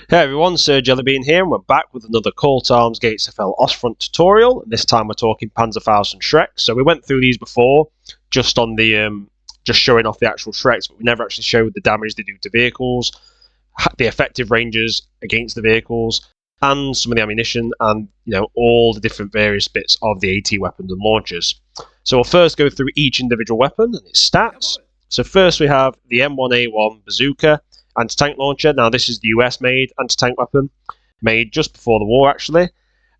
Hey everyone, Sir Jellybean here, and we're back with another CallToArms Gates of Hell-Ostfront tutorial. And this time we're talking Panzerfaust and Shrek. So we went through these before, just on the just showing off the actual Shreks, but we never actually showed the damage they do to vehicles, the effective ranges against the vehicles, and some of the ammunition, and all the different various bits of the AT weapons and launchers. So we'll first go through each individual weapon and its stats. So first we have the M1A1 bazooka anti-tank launcher. Now this is the US-made anti-tank weapon, made just before the war actually,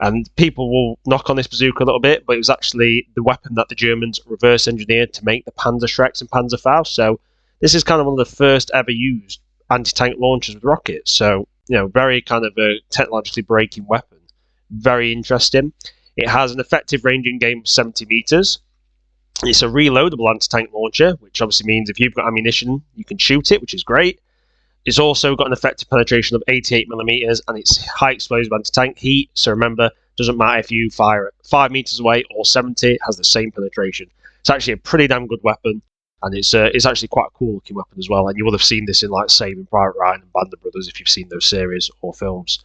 and people will knock on this bazooka a little bit, but it was actually the weapon that the Germans reverse engineered to make the Panzer Shreks and Panzerfaust. So this is kind of one of the first ever used anti-tank launchers with rockets. So very kind of a technologically breaking weapon. Very interesting. It has an effective range in game of 70 meters. It's a reloadable anti-tank launcher, which obviously means if you've got ammunition, you can shoot it, which is great. It's also got an effective penetration of 88mm, and it's high explosive anti-tank heat. So remember, doesn't matter if you fire it 5 meters away or 70, it has the same penetration. It's actually a pretty damn good weapon, and it's actually quite a cool looking weapon as well. And you will have seen this in like Saving Private Ryan and Band of Brothers if you've seen those series or films.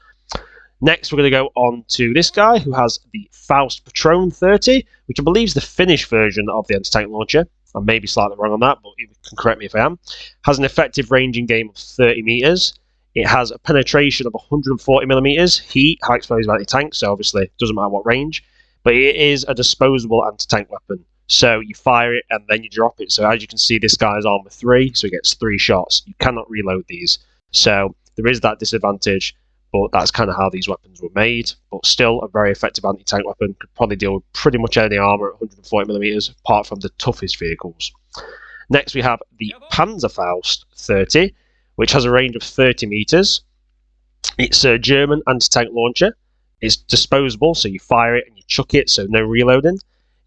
Next, we're going to go on to this guy who has the Faust Patron 30, which I believe is the Finnish version of the anti-tank launcher. I may be slightly wrong on that, but you can correct me if I am. Has an effective range in game of 30 meters. It has a penetration of 140mm, heat, high explosive anti-tank, so obviously it doesn't matter what range. But it is a disposable anti-tank weapon. So you fire it and then you drop it. So as you can see, this guy is armor 3, so he gets 3 shots. You cannot reload these. So there is that disadvantage, but that's kind of how these weapons were made. But still a very effective anti-tank weapon. Could probably deal with pretty much any armor at 140mm, apart from the toughest vehicles. Next we have the Panzerfaust 30, which has a range of 30 meters. It's a German anti-tank launcher. It's disposable, so you fire it and you chuck it, so no reloading.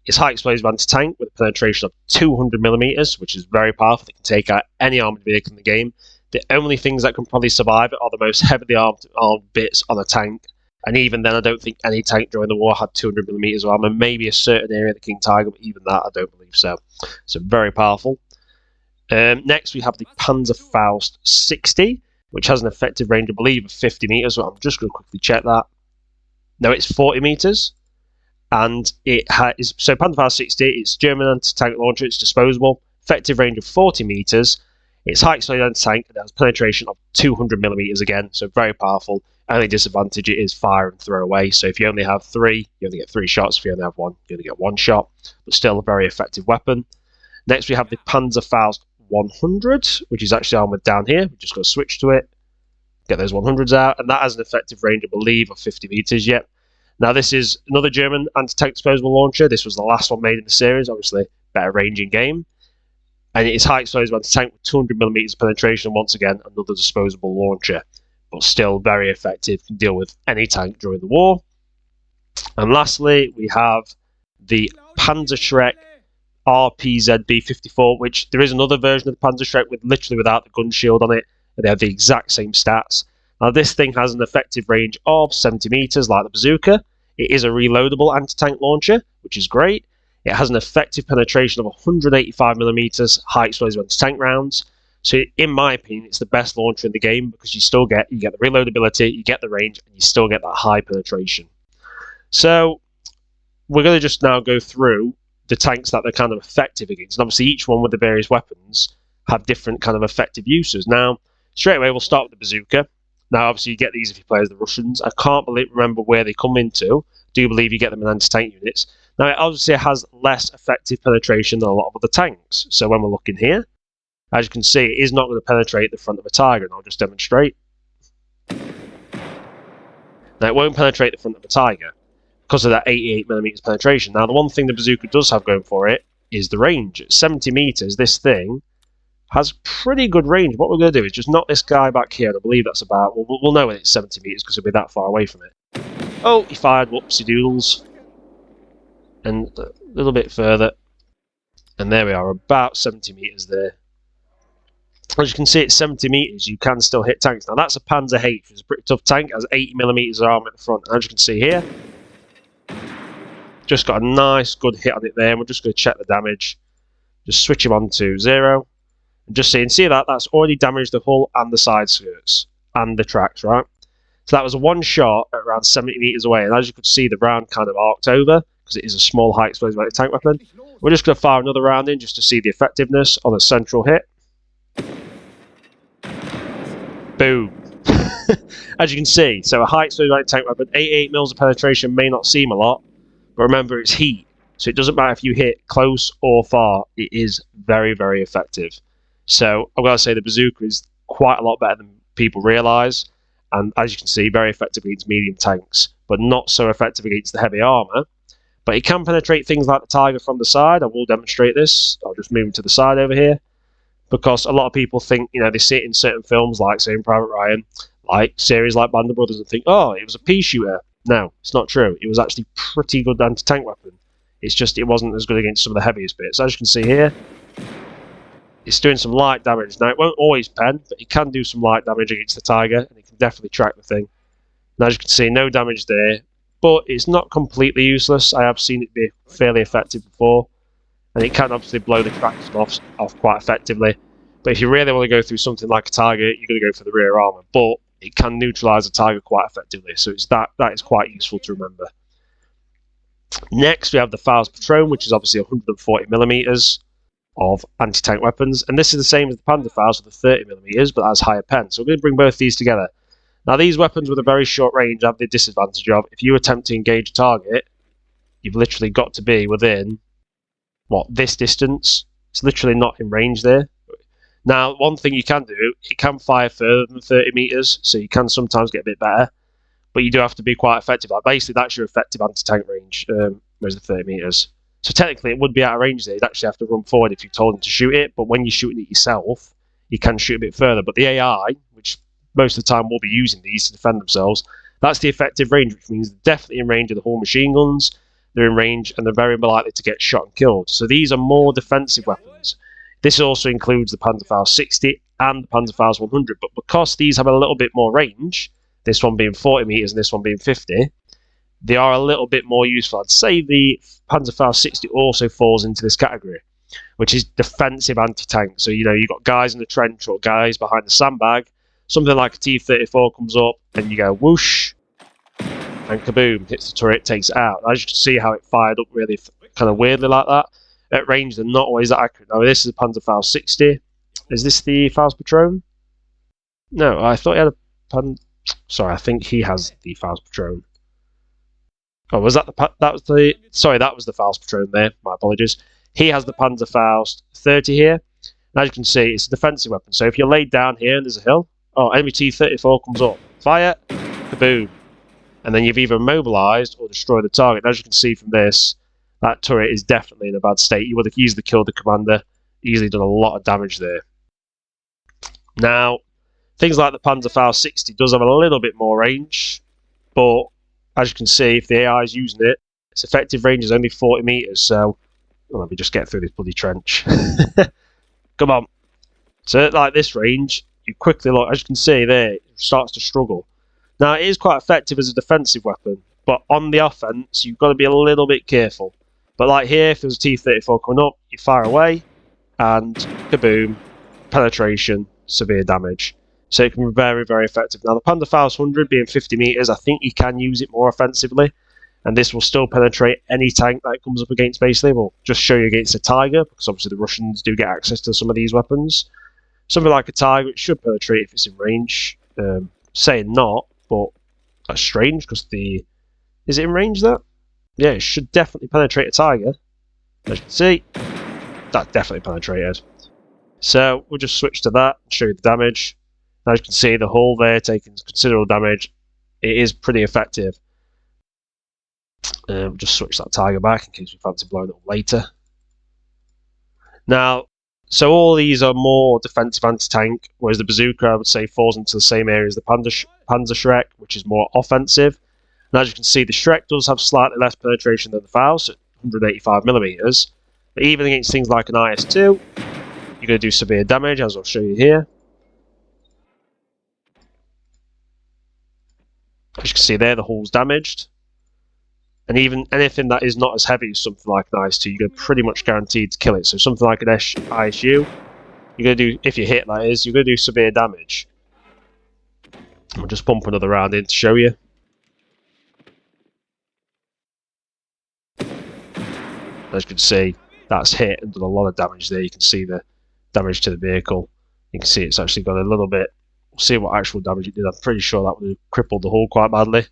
It's high explosive anti-tank with a penetration of 200mm, which is very powerful. It can take out any armored vehicle in the game. The only things that can probably survive it are the most heavily armed bits on a tank. And even then, I don't think any tank during the war had 200mm of armor. Maybe a certain area of the King Tiger, but even that, I don't believe so. So very powerful. Next, we have the Panzerfaust 60, which has an effective range, I believe, of 50 meters. So I'm just going to quickly check that. No, it's 40 meters. And it has, so Panzerfaust 60, it's German anti-tank launcher, it's disposable, effective range of 40 meters. It's high explosive anti-tank, and it has penetration of 200mm again, so very powerful. Only disadvantage it is fire and throw away. So if you only have 3, you only get 3 shots. If you only have 1, you only get 1 shot. But still a very effective weapon. Next we have the Panzerfaust 100, which is actually armored down here. We're just going to switch to it, get those 100s out, and that has an effective range, I believe, of 50 meters yet. Now this is another German anti-tank disposable launcher. This was the last one made in the series, obviously better range in game. And it is high explosive anti-tank with 200mm penetration, once again, another disposable launcher. But still very effective, can deal with any tank during the war. And lastly, we have the Panzer Shrek RPZB54, which there is another version of the Panzer Shrek with literally without the gun shield on it. And they have the exact same stats. Now this thing has an effective range of 70 meters like the bazooka. It is a reloadable anti-tank launcher, which is great. It has an effective penetration of 185mm high explosive anti-tank rounds. So in my opinion, it's the best launcher in the game because you get the reloadability, you get the range, and you still get that high penetration. So we're going to just now go through the tanks that they're kind of effective against. And obviously each one with the various weapons have different kind of effective uses. Now, straight away we'll start with the bazooka. Now obviously you get these if you play as the Russians. I can't remember where they come into. I do believe you get them in anti-tank units. Now, it obviously has less effective penetration than a lot of other tanks. So when we're looking here, as you can see, it is not going to penetrate the front of a Tiger, and I'll just demonstrate. Now, it won't penetrate the front of a Tiger because of that 88mm penetration. Now, the one thing the bazooka does have going for it is the range. At 70 meters, this thing has pretty good range. What we're going to do is just knock this guy back here, and I believe that's about, we'll know when it's 70 meters because it'll be that far away from it. Oh, he fired, whoopsie doodles. And a little bit further, and there we are, about 70 meters there. As you can see, at 70 meters, you can still hit tanks. Now that's a Panzer H, which is a pretty tough tank. It has 80mm of armor at the front. And as you can see here, just got a nice, good hit on it there. And we're just going to check the damage. Just switch him on to 0, and just see that that's already damaged the hull and the side skirts and the tracks, right? So that was a one shot at around 70 meters away, and as you could see, the round kind of arced over because it is a small high explosive anti-tank weapon. We're just going to fire another round in just to see the effectiveness on a central hit. Boom. As you can see, so a high explosive anti-tank weapon, 88 mils of penetration may not seem a lot, but remember it's heat, so it doesn't matter if you hit close or far, it is very, very effective. So I've got to say the bazooka is quite a lot better than people realise, and as you can see, very effective against medium tanks, but not so effective against the heavy armour. But it can penetrate things like the Tiger from the side. I will demonstrate this. I'll just move to the side over here, because a lot of people think, you know, they see it in certain films like Saving Private Ryan, like series like Band of Brothers, and think, oh, it was a pea shooter. No, it's not true. It was actually pretty good anti-tank weapon. It's just it wasn't as good against some of the heaviest bits. As you can see here, it's doing some light damage. Now, it won't always pen, but it can do some light damage against the Tiger, and it can definitely track the thing. And as you can see, no damage there, but it's not completely useless. I have seen it be fairly effective before, and it can obviously blow the cracks off quite effectively. But if you really want to go through something like a Tiger, you're going to go for the rear armour, but it can neutralise the Tiger quite effectively, so it's that is quite useful to remember. Next, we have the Faust Patron, which is obviously 140mm of anti-tank weapons, and this is the same as the Panzerfaust with the 30mm, but has higher pen. So we're going to bring both these together. Now, these weapons with a very short range have the disadvantage of, if you attempt to engage a target, you've literally got to be within, what, this distance? It's literally not in range there. Now, one thing you can do, it can fire further than 30 meters, so you can sometimes get a bit better, but you do have to be quite effective. Like, basically, that's your effective anti-tank range, whereas the 30 meters. So technically, it would be out of range there. You'd actually have to run forward if you told him to shoot it, but when you're shooting it yourself, you can shoot a bit further. But the AI, which most of the time will be using these to defend themselves, that's the effective range, which means they're definitely in range of the whole machine guns, they're in range, and they're very likely to get shot and killed. So these are more defensive weapons. This also includes the Panzerfaust 60 and the Panzerfaust 100, but because these have a little bit more range, this one being 40 meters and this one being 50, they are a little bit more useful. I'd say the Panzerfaust 60 also falls into this category, which is defensive anti-tank. So, you know, you've got guys in the trench or guys behind the sandbag, something like a T-34 comes up and you go whoosh, and kaboom, hits the turret, takes it out. As you can see how it fired up really kind of weirdly like that. At range, they're not always that accurate. Now, this is a Panzerfaust 60. Is this the Faust Patron? No, I thought he had a Sorry, I think he has the Faust Patron. Oh, was that the... Sorry, that was the Faust Patron there. My apologies. He has the Panzerfaust 30 here. And as you can see, it's a defensive weapon. So if you're laid down here and there's a hill, oh, enemy T-34 comes up. Fire, kaboom. And then you've either immobilised or destroyed the target. And as you can see from this, that turret is definitely in a bad state. You would have easily killed the commander, easily done a lot of damage there. Now, things like the Panzerfaust 60 does have a little bit more range, but as you can see, if the AI is using it, its effective range is only 40 meters. So, well, let me just get through this bloody trench. Come on. So, at like this range, you quickly look, as you can see there, it starts to struggle. Now, it is quite effective as a defensive weapon, but on the offense, you've got to be a little bit careful. But like here, if there's a T-34 coming up, you fire away, and kaboom, penetration, severe damage. So it can be very, very effective. Now the Panzerfaust 100 being 50 meters, I think you can use it more offensively, and this will still penetrate any tank that it comes up against basically. We'll just show you against a Tiger, because obviously the Russians do get access to some of these weapons. Something like a Tiger, it should penetrate if it's in range. Saying not, but that's strange, because the... Is it in range, that? Yeah, it should definitely penetrate a Tiger. As you can see, that definitely penetrated. So we'll just switch to that and show you the damage. As you can see, the hull there taking considerable damage. It is pretty effective. We'll just switch that Tiger back in case we fancy blowing it up later. Now, so all these are more defensive anti-tank, whereas the bazooka, I would say, falls into the same area as the Panzer Shrek, which is more offensive. And as you can see, the Shrek does have slightly less penetration than the Faust at 185mm. But even against things like an IS-2, you're going to do severe damage, as I'll show you here. As you can see there, the hull's damaged. And even anything that is not as heavy as something like an IS-2, you're pretty much guaranteed to kill it. So something like an ISU, you're going to do, if you hit that is, you're going to do severe damage. We'll just pump another round in to show you. As you can see, that's hit and done a lot of damage there. You can see the damage to the vehicle. You can see it's actually got a little bit. We'll see what actual damage it did. I'm pretty sure that would have crippled the hull quite badly.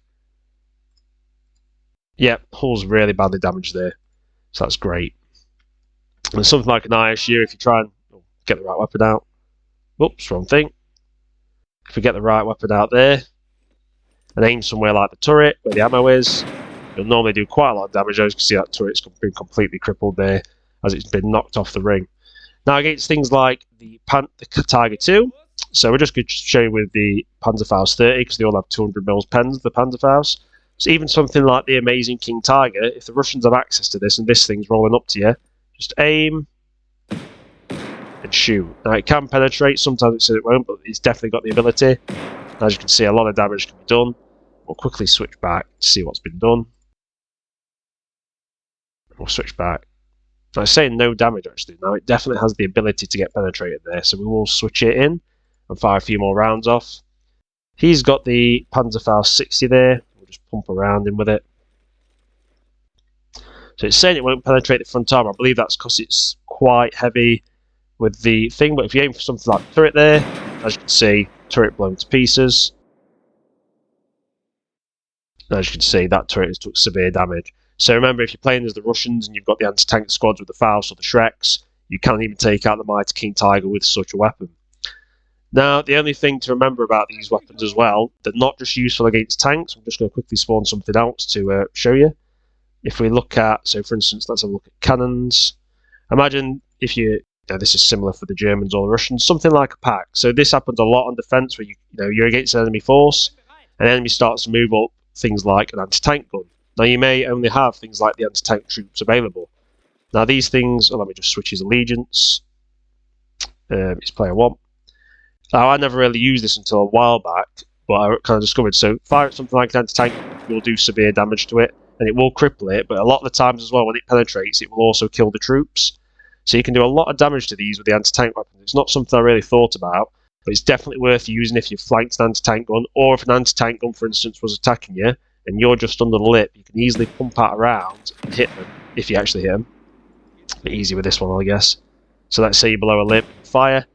Yep, hull's really badly damaged there. So that's great. And something like an ISU, if you try and get the right weapon out. Oops, wrong thing. If we get the right weapon out there and aim somewhere like the turret where the ammo is, you'll normally do quite a lot of damage. As you can see, that turret's been completely crippled there as it's been knocked off the ring. Now against things like the Tiger 2, so we're just going to show you with the Panzerfaust 30 because they all have 200mm pens, the Panzerfaust. So even something like the Amazing King Tiger, if the Russians have access to this and this thing's rolling up to you, just aim and shoot. Now it can penetrate, sometimes it says it won't, but it's definitely got the ability. As you can see, a lot of damage can be done. We'll quickly switch back to see what's been done. We'll switch back. Now it's saying no damage actually. Now it definitely has the ability to get penetrated there, so we will switch it in and fire a few more rounds off. He's got the Panzerfaust 60 there. We'll just pump around him with it. So it's saying it won't penetrate the front arm. I believe that's because it's quite heavy with the thing, but if you aim for something like the turret there, as you can see, turret blown to pieces. As you can see, that turret has took severe damage. So remember, if you're playing as the Russians and you've got the anti-tank squads with the Faust or the Shreks, you can't even take out the Mighty King Tiger with such a weapon. Now, the only thing to remember about these weapons as well, they're not just useful against tanks. I'm just going to quickly spawn something else to show you. If we look at, so for instance, let's have a look at cannons. Imagine if this is similar for the Germans or the Russians, something like a pack. So this happens a lot on defense where you're against an enemy force, and the enemy starts to move up things like an anti-tank gun. Now you may only have things like the anti-tank troops available. Now these things, let me just switch his allegiance. It's player 1. Now I never really used this until a while back, but I kind of discovered, so fire at something like an anti-tank, you'll do severe damage to it, and it will cripple it, but a lot of the times as well, when it penetrates, it will also kill the troops. So you can do a lot of damage to these with the anti-tank weapons. It's not something I really thought about, but it's definitely worth using if you've flanked an anti-tank gun, or if an anti-tank gun, for instance, was attacking you, and you're just under the lip, you can easily pump out around and hit them, if you actually hit them. A bit easy with this one, I guess. So let's say you're below a lip, fire,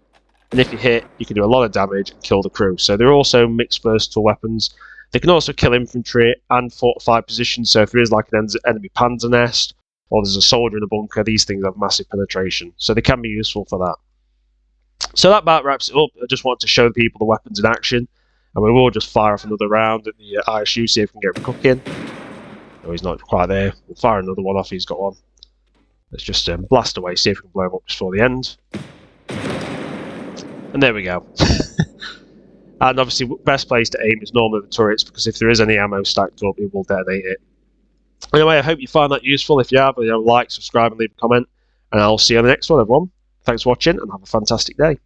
and if you hit, you can do a lot of damage and kill the crew. So they're also mixed versatile weapons. They can also kill infantry and fortified positions, so if there is like an enemy panzer nest, or there's a soldier in a bunker, these things have massive penetration. So they can be useful for that. So that about wraps it up. I just wanted to show people the weapons in action. And we will just fire off another round at the ISU, see if we can get him cooking. No, he's not quite there. We'll fire another one off, he's got one. Let's just blast away, see if we can blow him up before the end. And there we go. And obviously, best place to aim is normally the turrets, because if there is any ammo stacked up, it will detonate it. Anyway, I hope you find that useful. If you have, like, subscribe and leave a comment. And I'll see you on the next one, everyone. Thanks for watching, and have a fantastic day.